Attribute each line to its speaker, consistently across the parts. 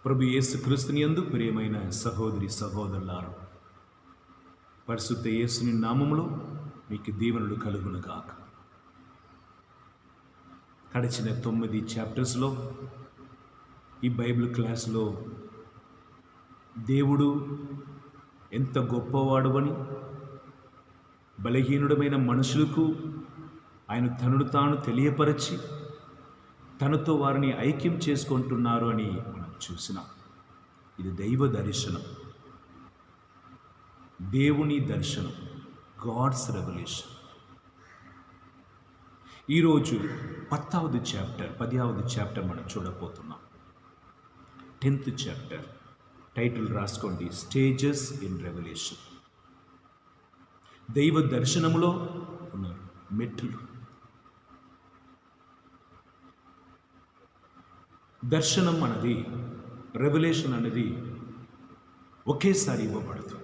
Speaker 1: ప్రభు యేసుక్రీస్తుని యందు ప్రియమైన సహోదరి సహోదరులారా, పరిశుద్ధ యేసుని నామములో మీకు దీవెనలు కలుగునుగాక. గడిచిన 9 చాప్టర్స్లో ఈ బైబిల్ క్లాస్లో దేవుడు ఎంత గొప్పవాడు అని, బలహీనుడమైన మనుషులకు ఆయన తనను తాను తెలియపరచి తనతో వారిని ఐక్యం చేసుకుంటున్నారు అని మనం చూసినాం. ఇది దైవ దర్శనం, దేవుని దర్శనం, గాడ్స్ రెవల్యూషన్. ఈరోజు 10వ చాప్టర్ మనం చూడబోతున్నాం. 10th చాప్టర్ టైటిల్ రాసుకోండి, స్టేజెస్ ఇన్ రెవల్యూషన్. దైవ దర్శనములో ఉన్నారు మెట్లు. దర్శనం అన్నది, రెవల్యూషన్ అనేది ఒకేసారి ఇవ్వబడదు.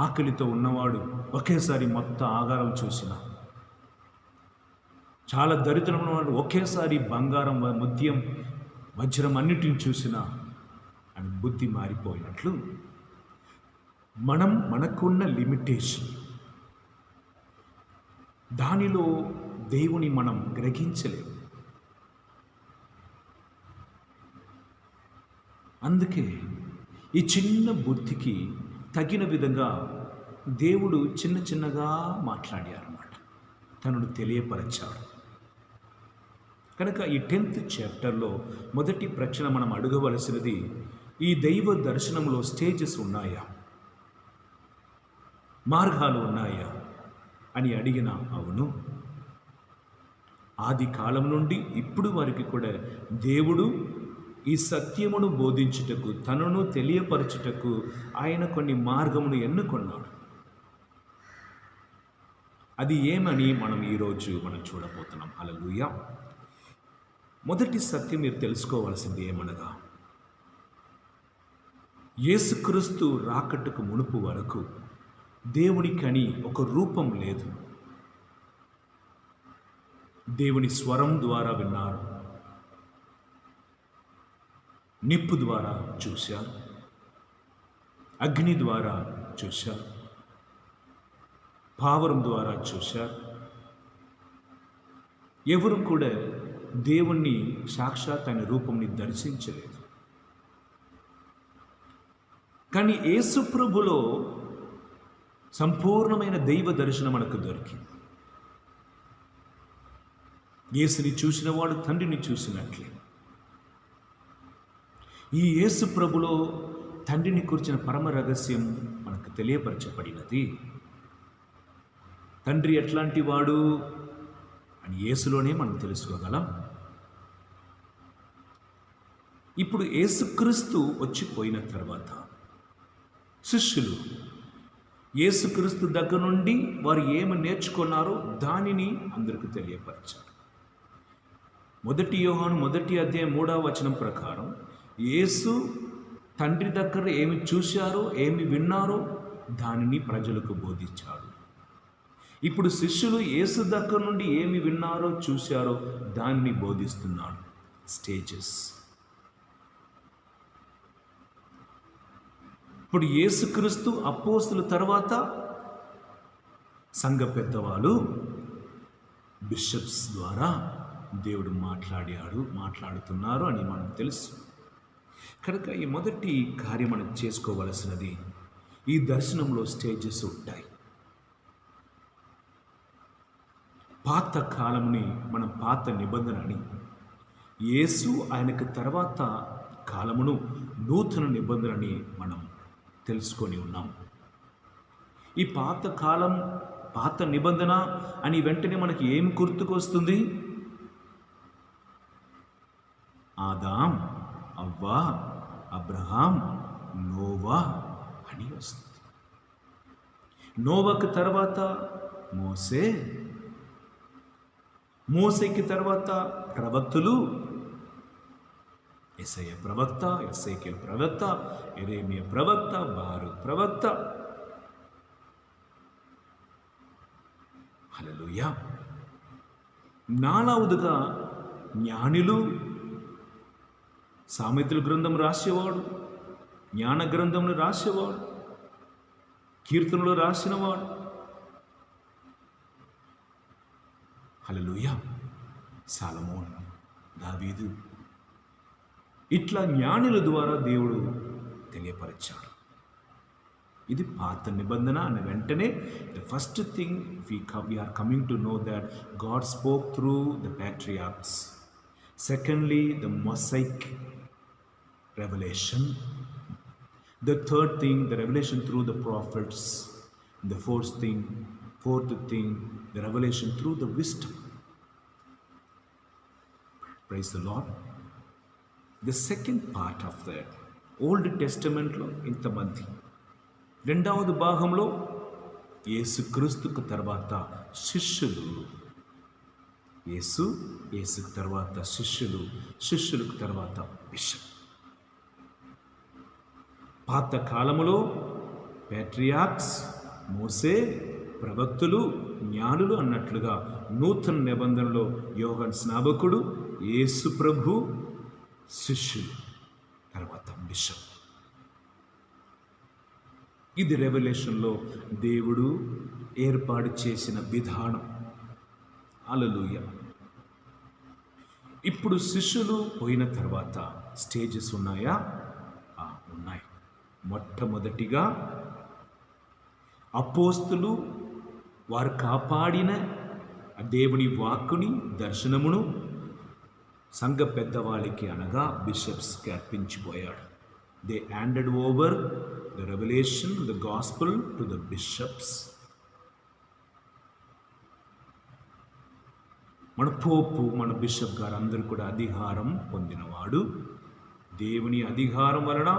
Speaker 1: ఆకలితో ఉన్నవాడు ఒకేసారి మొత్తం ఆహారం చూసిన, చాలా దరిద్రం ఉన్నవాడు ఒకేసారి బంగారం, ముత్యం, వజ్రం అన్నిటిని చూసినా అని బుద్ధి మారిపోయినట్లు మనకున్న లిమిటేషన్, దానిలో దేవుని మనం గ్రహించలేము. అందుకే ఈ చిన్న బుద్ధికి తగిన విధంగా దేవుడు చిన్నగా మాట్లాడారన్నమాట, తనను తెలియపరచాడు. కనుక ఈ 10th చాప్టర్లో మొదటి ప్రశ్న మనం అడగవలసినది, ఈ దైవ దర్శనంలో స్టేజెస్ ఉన్నాయా, మార్గాలు ఉన్నాయా అని అడిగిన అవును. ఆది కాలం నుండి ఇప్పుడు వరకు కూడా దేవుడు ఈ సత్యమును బోధించుటకు, తనను తెలియపరచుటకు ఆయన కొన్ని మార్గమును ఎన్నుకున్నాడు. అది ఏమని ఈరోజు మనం చూడబోతున్నాం. హల్లెలూయా. మొదటి సత్యం మీరు తెలుసుకోవాల్సింది ఏమనగా, యేసుక్రీస్తు రాకట్టుకు మునుపు వరకు దేవునికని ఒక రూపం లేదు. దేవుని స్వరం ద్వారా విన్నారు, నిప్పు ద్వారా చూశారు, అగ్ని ద్వారా చూశారు, పావురం ద్వారా చూశారు. ఎవరు కూడా దేవుణ్ణి సాక్షాత్ ఆయన రూపంని దర్శించలేదు. కానీ యేసు ప్రభులో సంపూర్ణమైన దైవ దర్శనం మనకు దొరికింది. యేసుని చూసిన వాడు తండ్రిని చూసినట్లే. ఈ యేసు ప్రభులో తండ్రిని కూర్చిన పరమ రహస్యం మనకు తెలియపరచబడినది. తండ్రి ఎట్లాంటి వాడు అని యేసులోనే మనం తెలుసుకోగలం. ఇప్పుడు యేసుక్రీస్తు వచ్చిపోయిన తర్వాత శిష్యులు యేసుక్రీస్తు దగ్గర నుండి వారు ఏమి నేర్చుకున్నారో దానిని అందరికీ తెలియపరిచారు. 1 యోహాను 1వ అధ్యాయం 3వ వచనం ప్రకారం యేసు తండ్రి దగ్గర ఏమి చూశారో, ఏమి విన్నారో దానిని ప్రజలకు బోధించాడు. ఇప్పుడు శిష్యులు యేసు దగ్గర నుండి ఏమి విన్నారో, చూశారో దాన్ని బోధిస్తున్నాడు. స్టేజెస్. ఇప్పుడు యేసుక్రీస్తు అపోస్తుల తర్వాత సంఘ పెద్దవాళ్ళు, బిషప్స్ ద్వారా దేవుడు మాట్లాడుతున్నారు అని మనం తెలుసు. కనుక ఈ మొదటి కార్యం మనం చేసుకోవలసినది, ఈ దర్శనంలో స్టేజెస్ ఉంటాయి. పాత కాలంని మనం పాత నిబంధనని, యేసు ఆయనకు తర్వాత కాలమును నూతన నిబంధనని మనం తెలుసుకొని ఉన్నాం. ఈ పాత కాలం, పాత నిబంధన అని వెంటనే మనకి ఏం గుర్తుకొస్తుంది? ఆదాం, అవ్వా, అబ్రహాం, నోవా అని వస్తుంది. నోవాకు తర్వాత మోసేకి తర్వాత ప్రవక్తలు, యెషయా ప్రవక్త, ఎస్ఐకేల్ ప్రవక్త, యెరెమీయా ప్రవక్త, బారూక్ ప్రవక్త. హల్లెలూయా. నాలుగవదిగా జ్ఞానులు, సామెతల గ్రంథం రాసేవాడు, జ్ఞాన గ్రంథంలో రాసేవాడు, కీర్తనలో రాసినవాడు. హల్లెలూయా. సాలమోన్, దావీదు, ఇట్లా జ్ఞానుల ద్వారా దేవుడు తెలియపరిచాడు. ఇది పాత నిబంధన అని వెంటనే the first thing we are coming to know that God spoke through the patriarchs. Secondly, the Mosaic revelation. The third thing, the revelation through the prophets. The fourth thing, the revelation through the wisdom. Praise the Lord. The second part of the Old Testament లో ఇంతమంది, రెండవది భాగంలో యేసుక్రీస్తుకు తర్వాత శిష్యులు, యేసుకు తర్వాత శిష్యులకు తర్వాత బిషప్. పాత కాలములో ప్యాట్రియార్క్స్, మోసే, ప్రవక్తులు, జ్ఞానులు అన్నట్లుగా నూతన నిబంధనలో యోహాను స్నాపకుడు, యేసు ప్రభు, శిష్యులు, తర్వాత బిషప్. ఇది రెవల్యూషన్లో దేవుడు ఏర్పాటు చేసిన విధానం. హల్లెలూయా. ఇప్పుడు శిష్యులు పోయిన తర్వాత స్టేజెస్ ఉన్నాయా? ఉన్నాయి. మొట్టమొదటిగా అపోస్తులు వారు కాపాడిన దేవుని వాక్కుని, దర్శనమును సంఘ పెద్దవాళ్ళకి అనగా బిషప్స్కి అర్పించిపోయాడు. They handed over the revelation, the gospel to the bishops. మన పోపు, మన బిషప్ గారు అందరూ కూడా అధికారం పొందినవాడు. దేవుని అధికారం వలన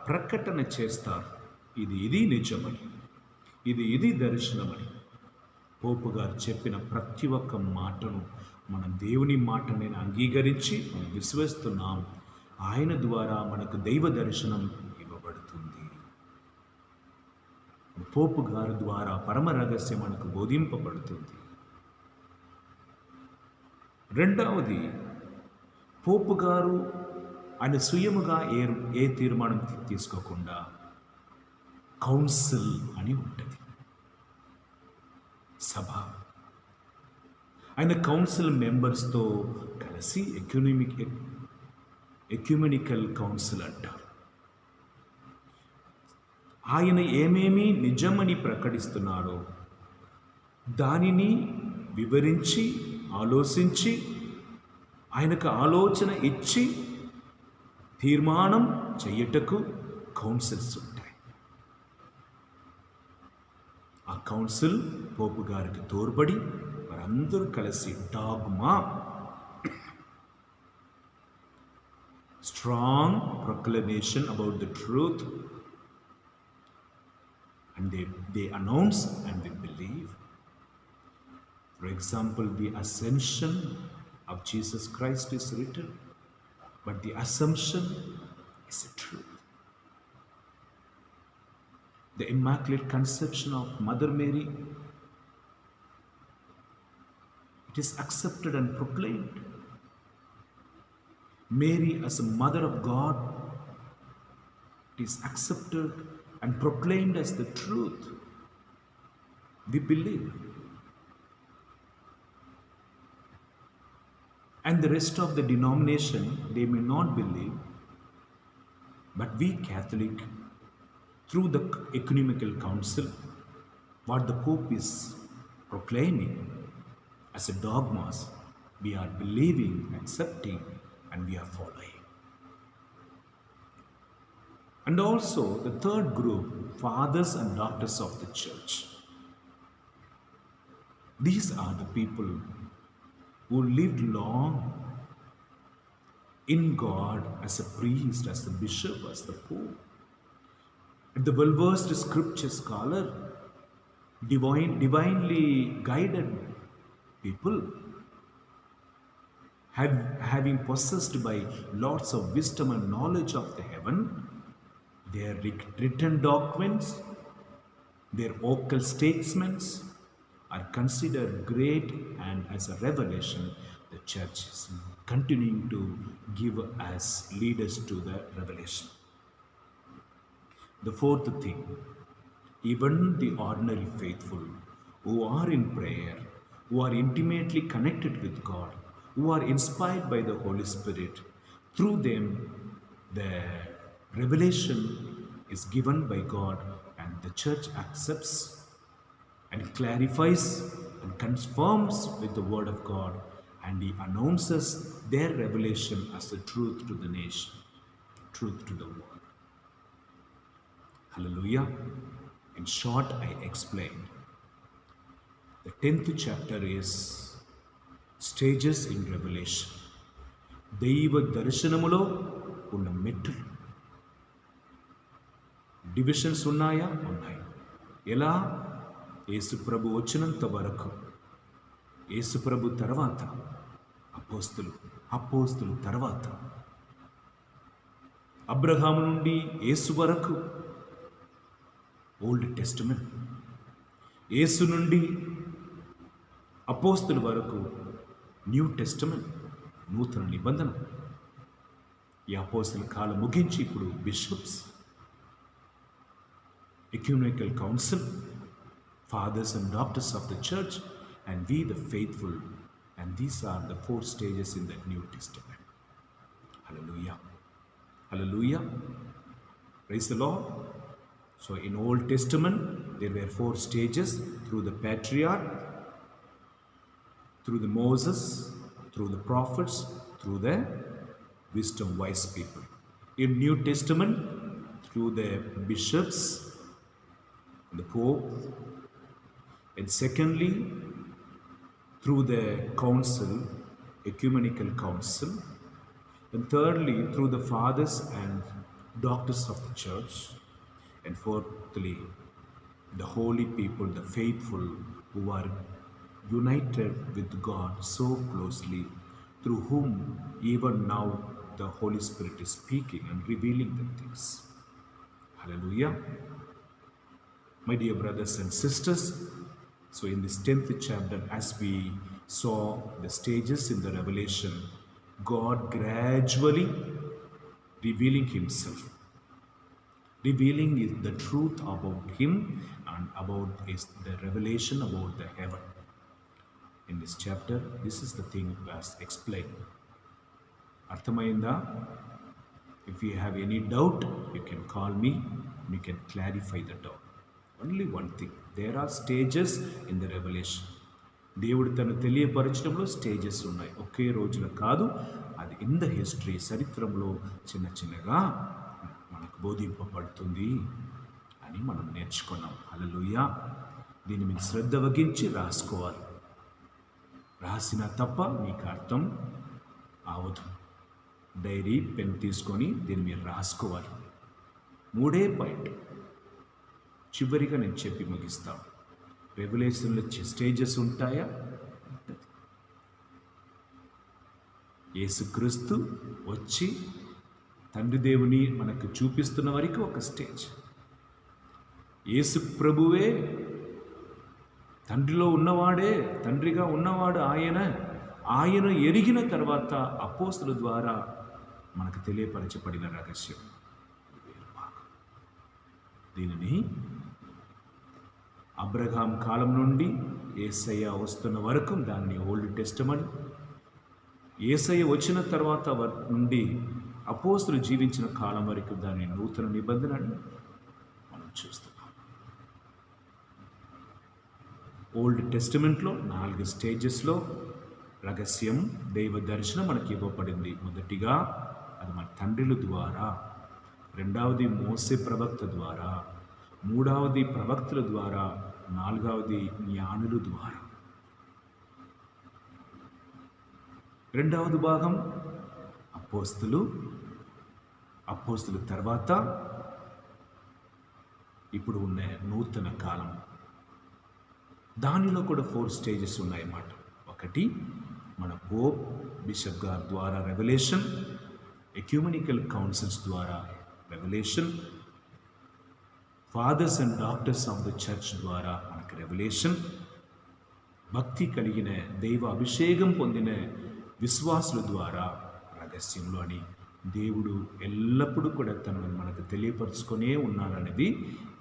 Speaker 1: ప్రకటన చేస్తారు. ఇది నిజమని, ఇది దర్శనమని. పోపు గారు చెప్పిన ప్రతి ఒక్క మాటను మనం దేవుని మాటని అంగీకరించి మనం విశ్వసిస్తున్నాం. ఆయన ద్వారా మనకు దైవ దర్శనం ఇవ్వబడుతుంది. పోపు గారి ద్వారా పరమ రహస్యం మనకు బోధింపబడుతుంది. రెండవది, పోపు గారు ఆయన స్వయముగా ఏ తీర్మానం తీసుకోకుండా కౌన్సిల్ అని ఉంటుంది, సభ. ఆయన కౌన్సిల్ మెంబర్స్తో కలిసి ఎక్యుమెనికల్ కౌన్సిల్ అంటారు. ఆయన ఏమేమి నిజమని ప్రకటిస్తున్నాడో దానిని వివరించి, ఆలోచించి, ఆయనకు ఆలోచన ఇచ్చి తీర్మానం చెయ్యటకు కౌన్సిల్స్ ఉంటాయి. ఆ కౌన్సిల్ పోపు గారికి తోడ్పడి వారందరూ కలిసి dogma, strong proclamation about the truth, and they announce and they believe. For example, the ascension of Jesus Christ is written, but the assumption is the truth. The Immaculate Conception of Mother Mary, it is accepted and proclaimed. Mary as a mother of God, it is accepted and proclaimed as the truth. We believe. And the rest of the denomination, they may not believe, but we Catholic, through the ecumenical council, what the Pope is proclaiming as a dogmas, we are believing, accepting, and we are following. And also the third group, fathers and doctors of the church. These are the people who lived long in God as a priest, as a bishop, as the pope. And the well-versed scripture scholar, divinely guided people, having possessed by lots of wisdom and knowledge of the heaven, their written documents, their vocal statements are considered great, and as a revelation the church is continuing to give us lead us to the revelation. The fourth thing, even the ordinary faithful who are in prayer, who are intimately connected with God, who are inspired by the Holy Spirit, through them the revelation is given by God, and the church accepts and clarifies and confirms with the word of God, and he announces their revelation as the truth to the nation, truth to the world. Hallelujah. In short, I explained. The 10th chapter is stages in revelation. దైవ దర్శనములో ఉన్న మెట్టులు. Divisions ఉన్నాయా? ఉన్నాయి. ఎలా? యేసుప్రభు వచ్చినంత వరకు, యేసుప్రభు తర్వాత అపోస్తులు తర్వాత, అబ్రహాము నుండి యేసు వరకు ఓల్డ్ టెస్టమెంట్, యేసు నుండి అపోస్తుల వరకు న్యూ టెస్టమెంట్, నూతన నిబంధన. ఈ అపోస్తుల కాలం ముగించి ఇప్పుడు bishops, ecumenical council, fathers and doctors of the church, and we the faithful, and these are the 4 stages in the New Testament. Hallelujah. Hallelujah. Praise the Lord. So in Old Testament there were 4 stages, through the patriarch, through the Moses, through the prophets, through the wisdom wise people. In New Testament, through the bishops, the Pope, and secondly through the council, ecumenical council, and thirdly through the fathers and doctors of the church, and fourthly the holy people, the faithful, who are united with God so closely, through whom even now the Holy Spirit is speaking and revealing the things. Hallelujah. My dear brothers and sisters, so in this 10th chapter, as we saw the stages in the revelation, God gradually revealing himself, revealing the truth about him and about the revelation about the heaven. In this chapter, this is the thing as explained. Arthamainda? If you have any doubt, you can call me and you can clarify the doubt. Only one thing, there are stages in the revelation. దేవుడు తను తెలియపరచడంలో stages ఉన్నాయి. ఒకే రోజున కాదు, అది in the history, చరిత్రంలో చిన్న చిన్నగా మనకు బోధింపబడుతుంది అని మనం నేర్చుకున్నాం. హల్లెలూయా. దీన్ని మీరు శ్రద్ధ వహించి రాసుకోవాలి. రాసిన తప్ప మీకు అర్థం అవదు. డైరీ పెన్ తీసుకొని దీన్ని మీరు రాసుకోవాలి. 3 పాయింట్ చివరిగా నేను చెప్పి ముగిస్తాను. రెవల్యూషన్లో స్టేజెస్ ఉంటాయా? యేసుక్రీస్తు వచ్చి తండ్రి దేవుని మనకు చూపిస్తున్న వరకు ఒక స్టేజ్. యేసు ప్రభువే తండ్రిలో ఉన్నవాడే, తండ్రిగా ఉన్నవాడు ఆయన ఎరిగిన తర్వాత అపోస్తుల ద్వారా మనకు తెలియపరచబడిన రహస్యం. దీనిని అబ్రహాం కాలం నుండి యేసయ్య వస్తున్న వరకు దాన్ని ఓల్డ్ టెస్టమెంట్, యేసయ్య వచ్చిన తర్వాత నుండి అపోస్తులు జీవించిన కాలం వరకు దాన్ని నూతన నిబంధన మనం చూస్తున్నాం. ఓల్డ్ టెస్టమెంట్లో 4 స్టేజెస్లో రహస్యం, దైవ దర్శనం మనకి ఇవ్వబడింది. మొదటిగా అది మన తండ్రుల ద్వారా, రెండవది మోసే ప్రవక్త ద్వారా, మూడవది ప్రవక్తల ద్వారా, నాలుగవది జ్ఞానుల ద్వారా. రెండవది భాగం అపోస్తుల తర్వాత ఇప్పుడు ఉన్న నూతన కాలం. దానిలో కూడా 4 స్టేజెస్ ఉన్నాయన్నమాట. ఒకటి మన పోప్ బిషప్ గారి ద్వారా రెవల్యూషన్, ఎక్యూమెనికల్ కౌన్సిల్స్ ద్వారా revolution, fathers and doctors of the church ద్వారా మనకు రెవల్యూషన్, భక్తి కలిగిన దైవ అభిషేకం పొందిన విశ్వాసుల ద్వారా రహస్యంలో అని దేవుడు ఎల్లప్పుడూ కూడా తనను మనకు తెలియపరుచుకొనే ఉన్నారనేది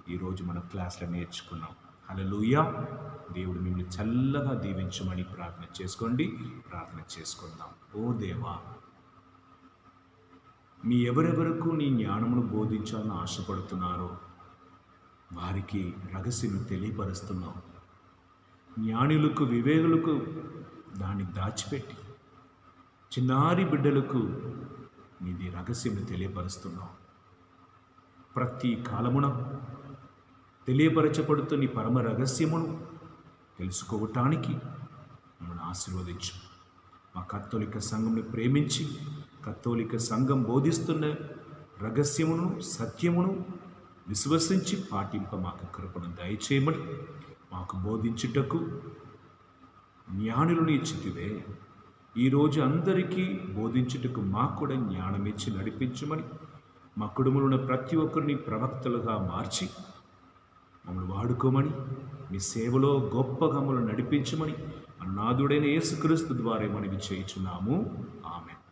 Speaker 1: ఈరోజు మన క్లాస్లో నేర్చుకున్నాం. హల్లెలూయా. దేవుడు మిమ్మల్ని చల్లగా దీవించమని ప్రార్థన చేసుకోండి. ప్రార్థన చేసుకుందాం. ఓ దేవా, మీ ఎవరెవరకు నీ జ్ఞానమును బోధించాలని ఆశపడుతున్నారో వారికి రహస్యము తెలియపరుస్తున్నావు. జ్ఞానులకు వివేకులకు దాన్ని దాచిపెట్టి చిన్నారి బిడ్డలకు నీది రహస్యము తెలియపరుస్తున్నావు. ప్రతి కాలమున తెలియపరచబడుతున్న నీ పరమ రహస్యమును తెలుసుకోవటానికి మమ్మల్ని ఆశీర్వదించు. మా కత్తోలిక సంఘంని ప్రేమించి కత్తోలిక సంఘం బోధిస్తున్న రహస్యమును సత్యమును విశ్వసించి పాటింప మాకు కృపను దయచేయమని, మాకు బోధించుటకు జ్ఞానులను ఇచ్చితివే. ఈరోజు అందరికీ బోధించుటకు మాకు కూడా జ్ఞానం ఇచ్చి నడిపించమని, మా కుటుంబంలో ప్రతి ఒక్కరిని ప్రవక్తలుగా మార్చి మమ్మల్ని వాడుకోమని, మీ సేవలో గొప్పగా మమ్మల్ని నడిపించమని మన నాథుడైన యేసుక్రీస్తు ద్వారా మనవి చేయుచున్నాము. ఆమేన్.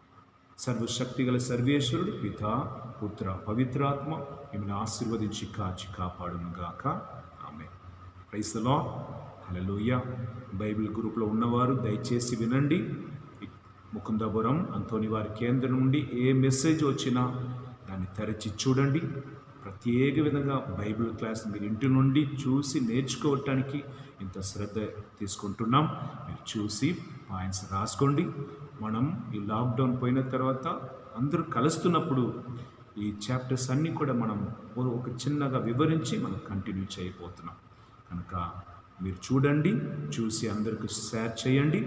Speaker 1: సర్వశక్తిగల సర్వేశ్వరుడు పితా పుత్ర పవిత్రాత్మ మిమ్మల్ని ఆశీర్వదించి కాచి కాపాడునుగాక. ఆమేన్. Praise the lord. హల్లెలూయా. బైబిల్ గ్రూప్లో ఉన్నవారు దయచేసి వినండి. ముకుందపురం అంతోని వారి కేంద్రం నుండి ఏ మెసేజ్ వచ్చినా దాన్ని తెరచి చూడండి. ప్రత్యేక విధంగా బైబిల్ క్లాస్ మీరు ఇంటి నుండి చూసి నేర్చుకోవటానికి ఇంత శ్రద్ధ తీసుకుంటున్నాం. మీరు చూసి పాయింట్స్ రాసుకోండి. మనం ఈ లాక్డౌన్ పోయిన తర్వాత అందరూ కలుస్తున్నప్పుడు ఈ చాప్టర్స్ అన్నీ కూడా మనం ఒక చిన్నగా వివరించి మనం కంటిన్యూ చేయబోతున్నాం. కనుక మీరు చూడండి, చూసి అందరికీ షేర్ చేయండి.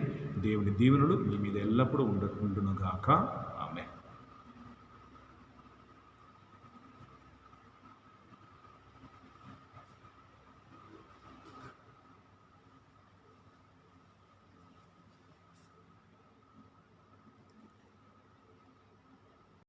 Speaker 1: దేవుని దీవెనలు మీ మీద ఎల్లప్పుడూ ఉండునుగాక.